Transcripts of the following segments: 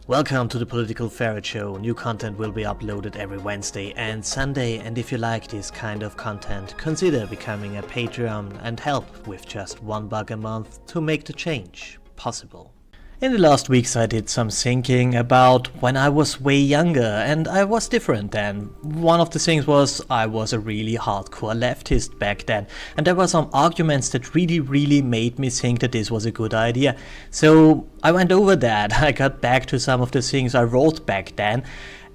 Welcome to the Political Ferret Show. New content will be uploaded every Wednesday and Sunday, and if you like this kind of content, consider becoming a Patreon and help with just $1 a month to make the change possible. In the last weeks I did some thinking about when I was way younger, and I was different then. One of the things was I was a really hardcore leftist back then, and there were some arguments that really made me think that this was a good idea. So I went over that, I got back to some of the things I wrote back then,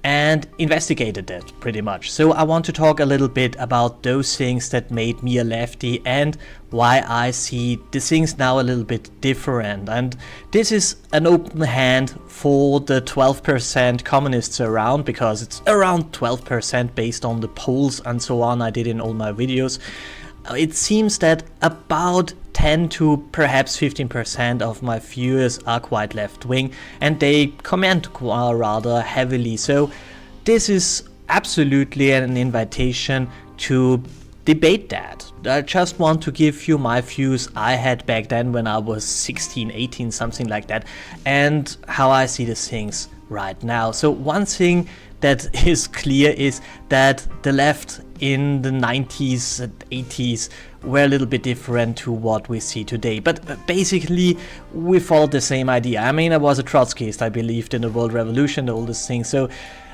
and investigated that pretty much. So I want to talk a little bit about those things that made me a lefty and why I see the things now a little bit different. And this is an open hand for the 12% communists around, because it's around 12% based on the polls and so on I did in all my videos. It seems that about 10 to perhaps 15% of my viewers are quite left-wing, and they comment rather heavily. So this is absolutely an invitation to debate that. I just want to give you my views I had back then when I was 16, 18, something like that, and how I see the things right now. So one thing that is clear is that the left in the 90s and 80s were a little bit different to what we see today, but basically we followed the same idea. I mean, I was a Trotskyist, I believed in the world revolution, all these things, so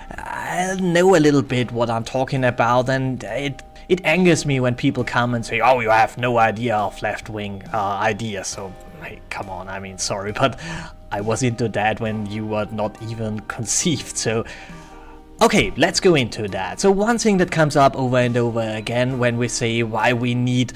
I know a little bit what I'm talking about, and it angers me when people come and say, oh, you have no idea of left-wing ideas. So hey, come on, I mean, sorry, but I was into that when you were not even conceived. So okay, let's go into that. So one thing that comes up over and over again when we say why we need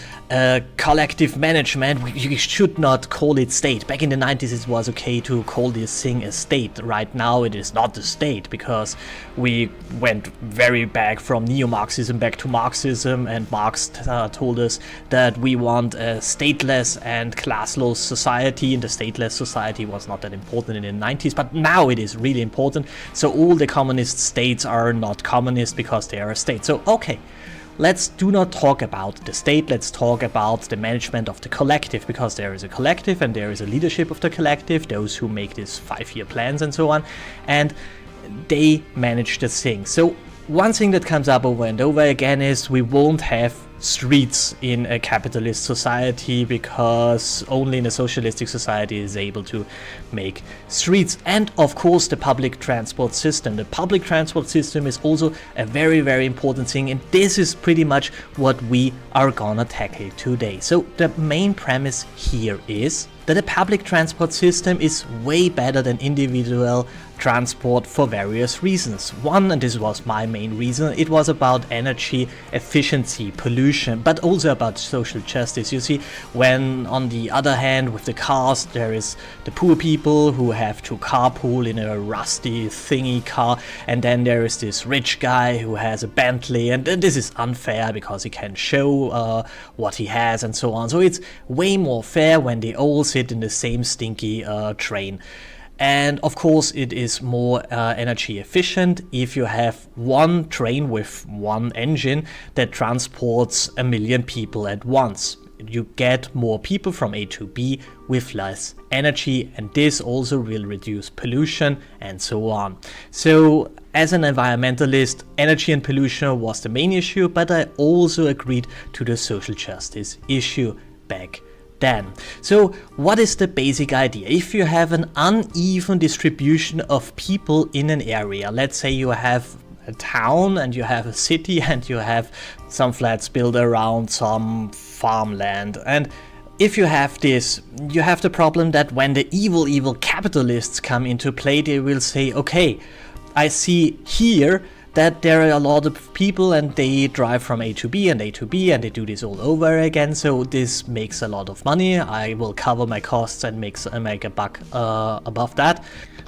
collective management, we should not call it state. Back in the 90s it was okay to call this thing a state. Right now it is not the state, because we went very back from neo-Marxism back to Marxism, and Marx told us that we want a stateless and classless society, and the stateless society was not that important in the 90s, but now it is really important. So all the communist states are not communist because they are a state. So okay, let's do not talk about the state, let's talk about the management of the collective, because there is a collective and there is a leadership of the collective, those who make these 5-year plans and so on, and they manage the thing. So one thing that comes up over and over again is we won't have streets in a capitalist society, because only in a socialistic society is able to make streets. And of course the public transport system. The public transport system is also a very important thing, and this is pretty much what we are gonna tackle today. So the main premise here is that a public transport system is way better than individual transport for various reasons. One, and this was my main reason, it was about energy efficiency, pollution, but also about social justice. You see, when on the other hand with the cars there is the poor people who have to carpool in a rusty thingy car, and then there is this rich guy who has a Bentley, and this is unfair because he can show what he has and so on. So it's way more fair when they all sit in the same stinky train. And of course it is more energy efficient if you have one train with one engine that transports 1 million people at once. You get more people from A to B with less energy, and this also will reduce pollution and so on. So as an environmentalist, energy and pollution was the main issue, but I also agreed to the social justice issue back then. So what is the basic idea? If you have an uneven distribution of people in an area, let's say you have a town and you have a city and you have some flats built around some farmland, and if you have this, you have the problem that when the evil capitalists come into play, they will say, okay, I see here that there are a lot of people and they drive from A to B and A to B and they do this all over again, so this makes a lot of money, I will cover my costs and make a buck above that.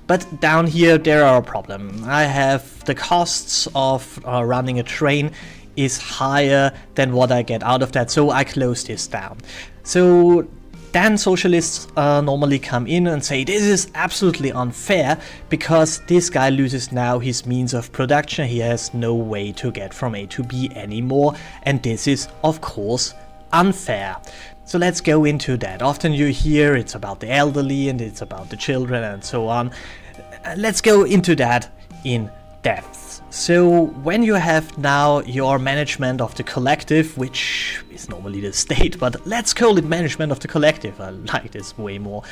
But down here there are a problem. I have the costs of running a train is higher than what I get out of that, so I close this down. So then socialists normally come in and say this is absolutely unfair because this guy loses now his means of production, he has no way to get from A to B anymore, and this is of course unfair. So let's go into that. Often you hear it's about the elderly and it's about the children and so on. let's go into that in depth. So when you have now your management of the collective, which is normally the state, but let's call it management of the collective, I like this way more,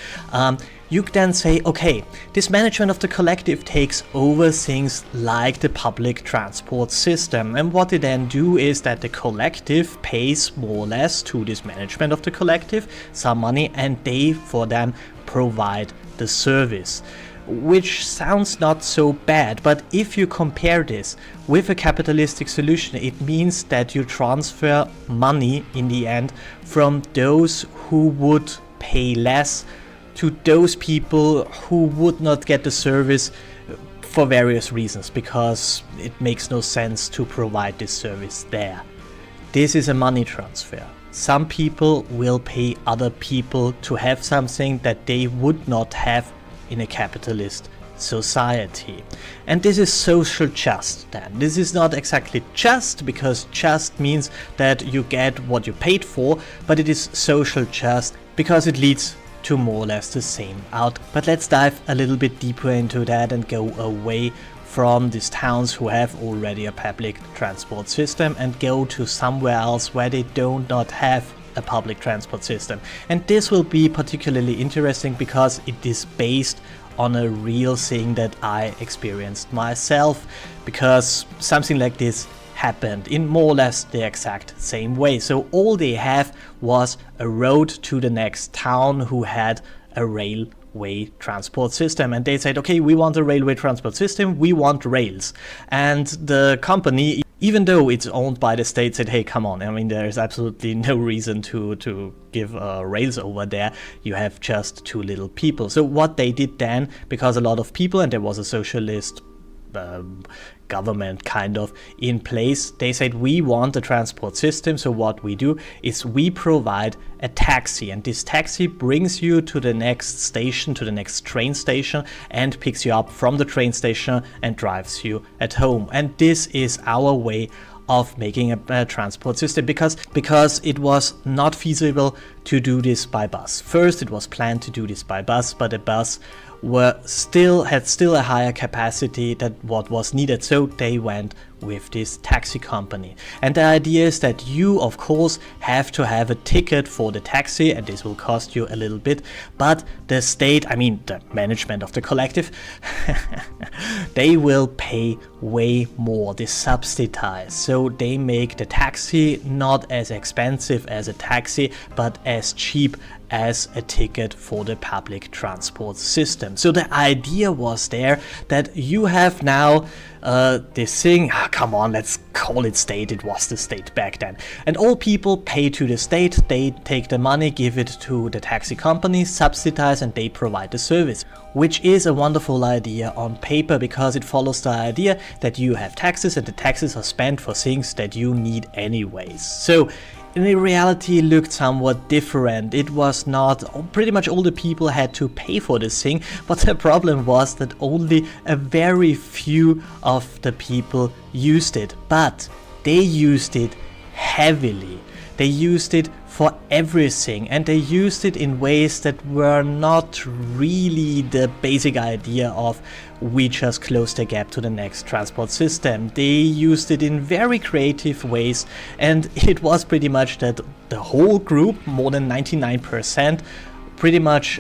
you then say, okay, this management of the collective takes over things like the public transport system, and what they then do is that the collective pays more or less to this management of the collective some money, and they for them provide the service. Which sounds not so bad, but if you compare this with a capitalistic solution, it means that you transfer money in the end from those who would pay less to those people who would not get the service for various reasons, because it makes no sense to provide this service there. This is a money transfer. Some people will pay other people to have something that they would not have in a capitalist society. And this is social just then. This is not exactly just, because just means that you get what you paid for, but it is social just because it leads to more or less the same out. But let's dive a little bit deeper into that and go away from these towns who have already a public transport system and go to somewhere else where they do not have a public transport system. And this will be particularly interesting because it is based on a real thing that I experienced myself, because something like this happened in more or less the exact same way. So all they have was a road to the next town who had a railway transport system, and they said, okay, we want a railway transport system, we want rails. And the company, even though it's owned by the state, said, hey, come on, I mean, there's absolutely no reason to give rails over there. You have just too little people. So what they did then, because a lot of people, and there was a socialist government kind of in place, they said, we want a transport system. So what we do is we provide a taxi, and this taxi brings you to the next station, to the next train station, and picks you up from the train station and drives you at home. And this is our way of making a transport system, because it was not feasible to do this by bus. First it was planned to do this by bus, but the bus had still a higher capacity than what was needed, so they went with this taxi company. And the idea is that you of course have to have a ticket for the taxi, and this will cost you a little bit, but the state, I mean the management of the collective, they will pay way more, they subsidize, so they make the taxi not as expensive as a taxi, but as cheap as a ticket for the public transport system. So the idea was there that you have now this thing, come on, let's call it state, it was the state back then, and all people pay to the state, they take the money, give it to the taxi company, subsidize, and they provide the service, which is a wonderful idea on paper, because it follows the idea that you have taxes and the taxes are spent for things that you need anyways. So in reality, it looked somewhat different. It was not, pretty much all the people had to pay for this thing, but the problem was that only a very few of the people used it. But they used it heavily. They used it for everything, and they used it in ways that were not really the basic idea of we just close the gap to the next transport system. They used it in very creative ways, and it was pretty much that the whole group, more than 99%, pretty much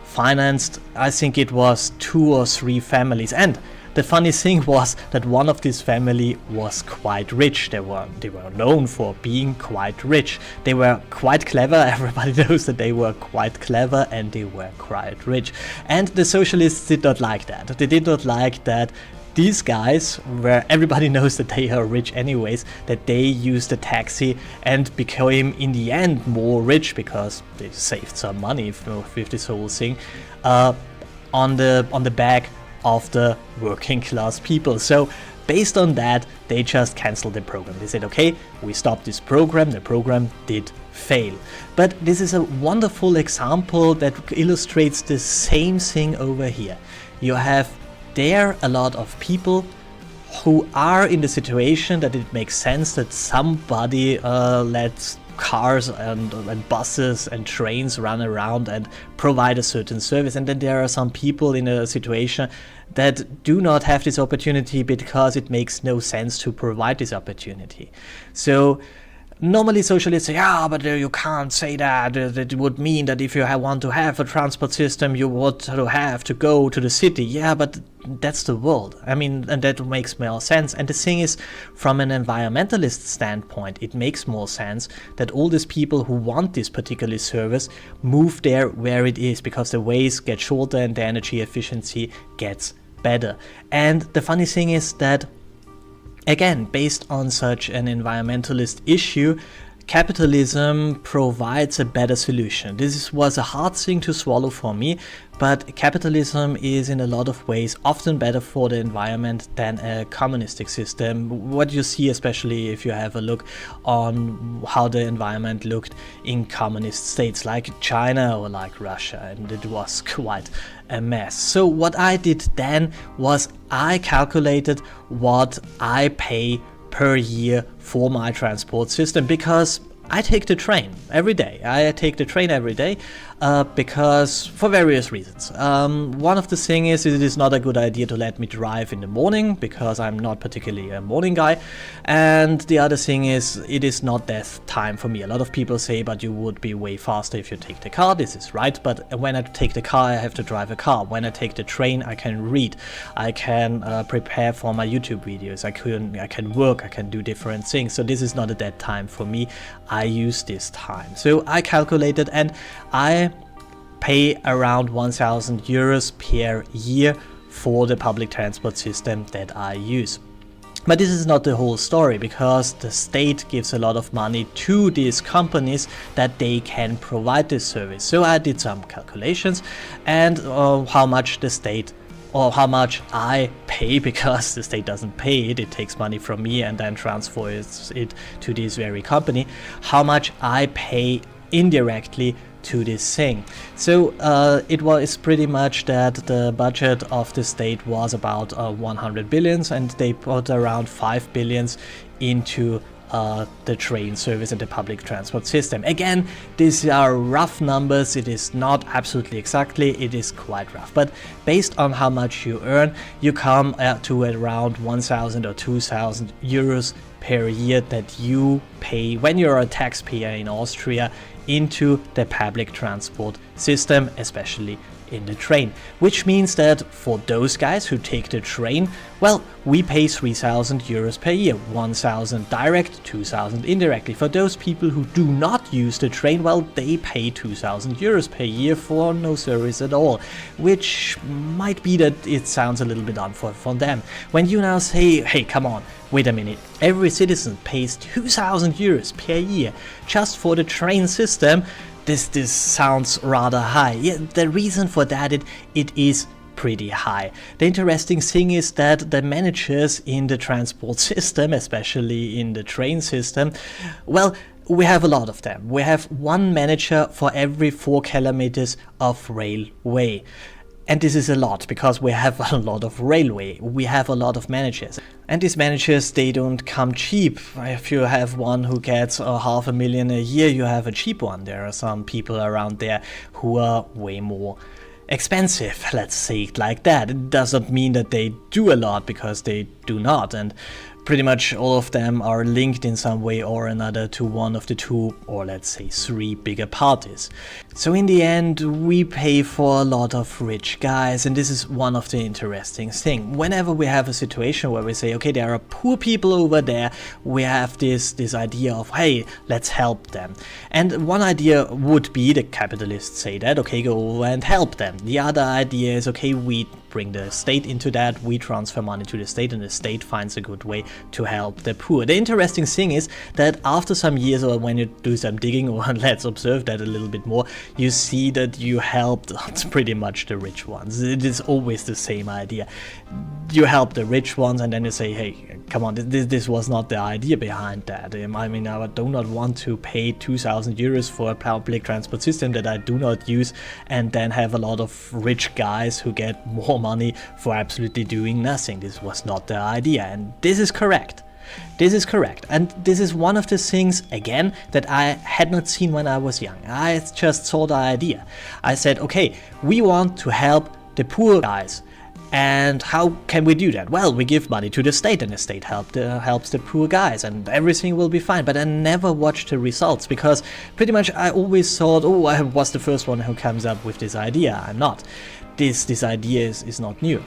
financed, I think it was 2 or 3 families. And the funny thing was that one of this family was quite rich. They were known for being quite rich. They were quite clever. Everybody knows that they were quite clever, and they were quite rich. And the socialists did not like that. They did not like that these guys, where everybody knows that they are rich anyways, that they used a taxi and became in the end more rich because they saved some money with this whole thing on the back of the working class people. So based on that, they just cancelled the program. They said, okay, we stopped this program. The program did fail. But this is a wonderful example that illustrates the same thing over here. You have there a lot of people who are in the situation that it makes sense that somebody lets cars and buses and trains run around and provide a certain service, and then there are some people in a situation that do not have this opportunity because it makes no sense to provide this opportunity. So normally socialists say, yeah, but you can't say that. That would mean that if you want to have a transport system, you would have to go to the city. Yeah, but that's the world. I mean, and that makes more sense. And the thing is, from an environmentalist standpoint, it makes more sense that all these people who want this particular service move there where it is, because the ways get shorter and the energy efficiency gets better. And the funny thing is that, again, based on such an environmentalist issue, capitalism provides a better solution. This was a hard thing to swallow for me, but capitalism is in a lot of ways often better for the environment than a communistic system. What you see, especially if you have a look on how the environment looked in communist states like China or like Russia, and it was quite a mess. So what I did then was I calculated what I pay per year for my transport system, because I take the train every day. Because for various reasons. One of the things is it is not a good idea to let me drive in the morning, because I'm not particularly a morning guy. And the other thing is, it is not that time for me. A lot of people say, but you would be way faster if you take the car. This is right, but when I take the car, I have to drive a car. When I take the train, I can read. I can prepare for my YouTube videos. I can work. I can do different things. So this is not a dead time for me. I use this time. So I calculated, and I pay around 1,000 euros per year for the public transport system that I use. But this is not the whole story, because the state gives a lot of money to these companies that they can provide this service. So I did some calculations, and how much the state, or how much I pay, because the state doesn't pay it, it takes money from me and then transfers it to this very company, how much I pay indirectly to this thing. So it was pretty much that the budget of the state was about 100 billions, and they put around 5 billions into the train service and the public transport system. Again, these are rough numbers. It is not absolutely exactly, it is quite rough, but based on how much you earn, you come to around 1,000 or 2,000 euros per year that you pay when you're a taxpayer in Austria into the public transport system, especially in the train. Which means that for those guys who take the train, well, we pay 3,000 euros per year, 1,000 direct, 2,000 indirectly. For those people who do not use the train, well, they pay 2,000 euros per year for no service at all, which might be that it sounds a little bit unfair for them. When you now say, hey, come on, wait a minute, every citizen pays 2,000 euros per year just for the train system, this sounds rather high. Yeah, the reason for that, it is pretty high. The interesting thing is that the managers in the transport system, especially in the train system, well, we have a lot of them. We have one manager for every 4 kilometers of railway. And this is a lot, because we have a lot of railway, we have a lot of managers. And these managers, they don't come cheap. If you have one who gets 500,000 a year, you have a cheap one. There are some people around there who are way more expensive, let's say it like that. It doesn't mean that they do a lot, because they do not. And pretty much all of them are linked in some way or another to one of the 2, or let's say 3 bigger parties. So in the end, we pay for a lot of rich guys, and this is one of the interesting things. Whenever we have a situation where we say, okay, there are poor people over there, we have this idea of, hey, let's help them. And one idea would be, the capitalists say that, okay, go over and help them. The other idea is, okay, we bring the state into that, we transfer money to the state, and the state finds a good way to help the poor. The interesting thing is that after some years, or when you do some digging, or let's observe that a little bit more, you see that you helped pretty much the rich ones. It is always the same idea. You help the rich ones, and then you say, hey, come on, this was not the idea behind that. I mean, I do not want to pay 2,000 euros for a public transport system that I do not use, and then have a lot of rich guys who get more money for absolutely doing nothing. This was not the idea, and this is correct. This is correct, and this is one of the things, again, that I had not seen when I was young. I just saw the idea. I said, okay, we want to help the poor guys. And how can we do that? Well, we give money to the state, and the state helps the poor guys, and everything will be fine. But I never watched the results, because pretty much I always thought, oh, I was the first one who comes up with this idea. I'm not. This idea is not new.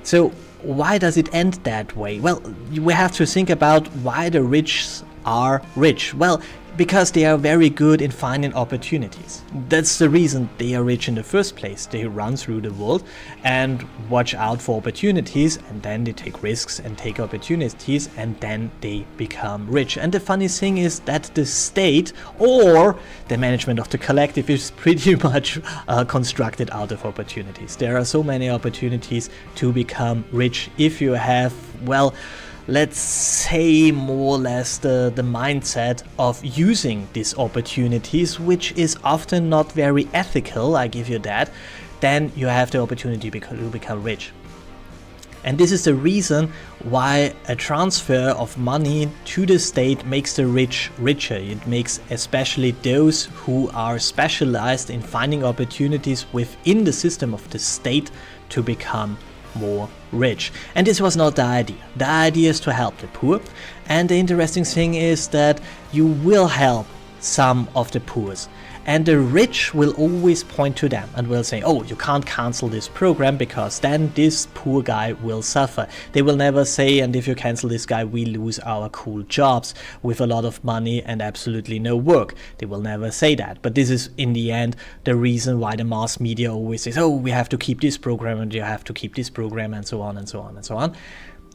So why does it end that way? Well, we have to think about why the rich are rich. Well, because they are very good in finding opportunities. That's the reason they are rich in the first place. They run through the world and watch out for opportunities, and then they take risks and take opportunities, and then they become rich. And the funny thing is that the state or the management of the collective is pretty much constructed out of opportunities. There are so many opportunities to become rich if you have, well, let's say more or less the mindset of using these opportunities, which is often not very ethical, I give you that, then you have the opportunity to become rich. And this is the reason why a transfer of money to the state makes the rich richer. It makes especially those who are specialized in finding opportunities within the system of the state to become more rich. And this was not the idea. The idea is to help the poor, and the interesting thing is that you will help some of the poor, and the rich will always point to them and will say, oh, you can't cancel this program because then this poor guy will suffer. They will never say, and if you cancel this guy, we lose our cool jobs with a lot of money and absolutely no work. They will never say that. But this is in the end the reason why the mass media always says, oh, we have to keep this program and you have to keep this program, and so on and so on and so on.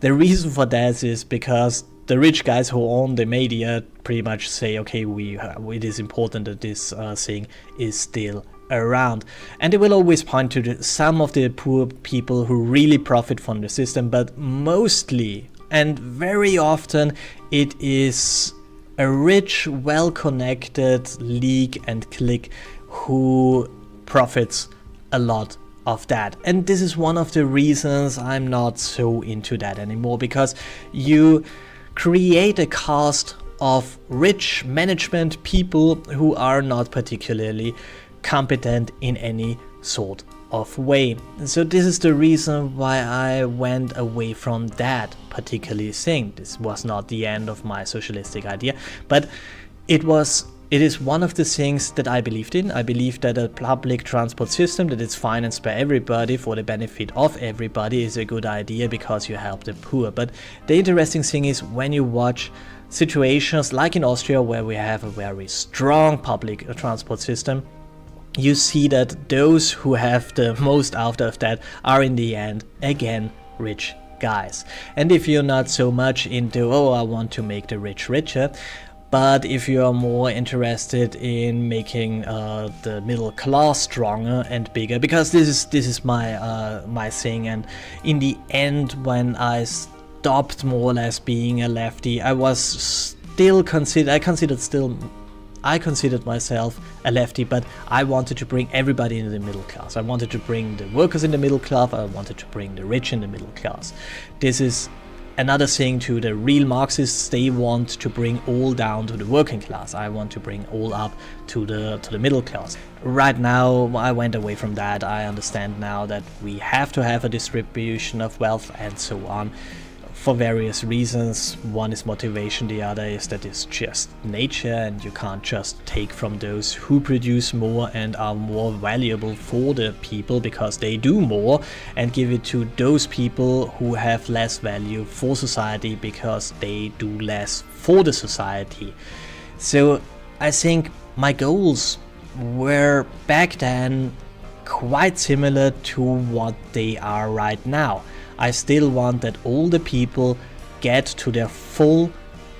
The reason for that is because the rich guys who own the media pretty much say, okay, it is important that this thing is still around. And they will always point to some of the poor people who really profit from the system, but mostly and very often it is a rich, well-connected league and clique who profits a lot of that. And this is one of the reasons I'm not so into that anymore, because you create a cast of rich management people who are not particularly competent in any sort of way. So this is the reason why I went away from that particular thing. This was not the end of my socialistic idea, but it is one of the things that I believed in. I believed that a public transport system that is financed by everybody for the benefit of everybody is a good idea because you help the poor. But the interesting thing is, when you watch situations like in Austria, where we have a very strong public transport system, you see that those who have the most out of that are in the end, again, rich guys. And if you're not so much into, oh, I want to make the rich richer, but if you are more interested in making the middle class stronger and bigger, because this is my thing, and in the end, when I stopped more or less being a lefty, I considered myself a lefty, but I wanted to bring everybody into the middle class. I wanted to bring the workers in the middle class. I wanted to bring the rich in the middle class. This is another thing to the real Marxists. They want to bring all down to the working class. I want to bring all up to the middle class. Right now, I went away from that. I understand now that we have to have a distribution of wealth and so on, for various reasons. One is motivation, the other is that it's just nature, and you can't just take from those who produce more and are more valuable for the people because they do more, and give it to those people who have less value for society because they do less for the society. So I think my goals were back then quite similar to what they are right now. I still want that all the people get to their full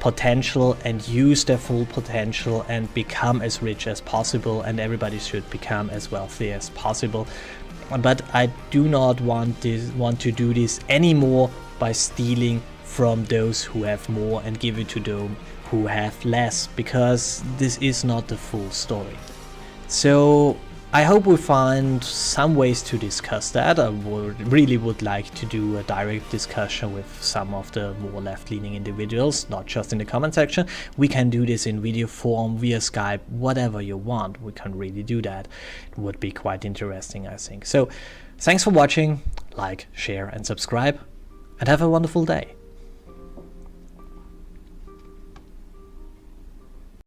potential and use their full potential and become as rich as possible, and everybody should become as wealthy as possible. But I do not want to do this anymore by stealing from those who have more and give it to those who have less, because this is not the full story. So I hope we find some ways to discuss that. I really would like to do a direct discussion with some of the more left-leaning individuals, not just in the comment section. We can do this in video form, via Skype, whatever you want. We can really do that. It would be quite interesting, I think. So thanks for watching. Like, share and subscribe, and have a wonderful day.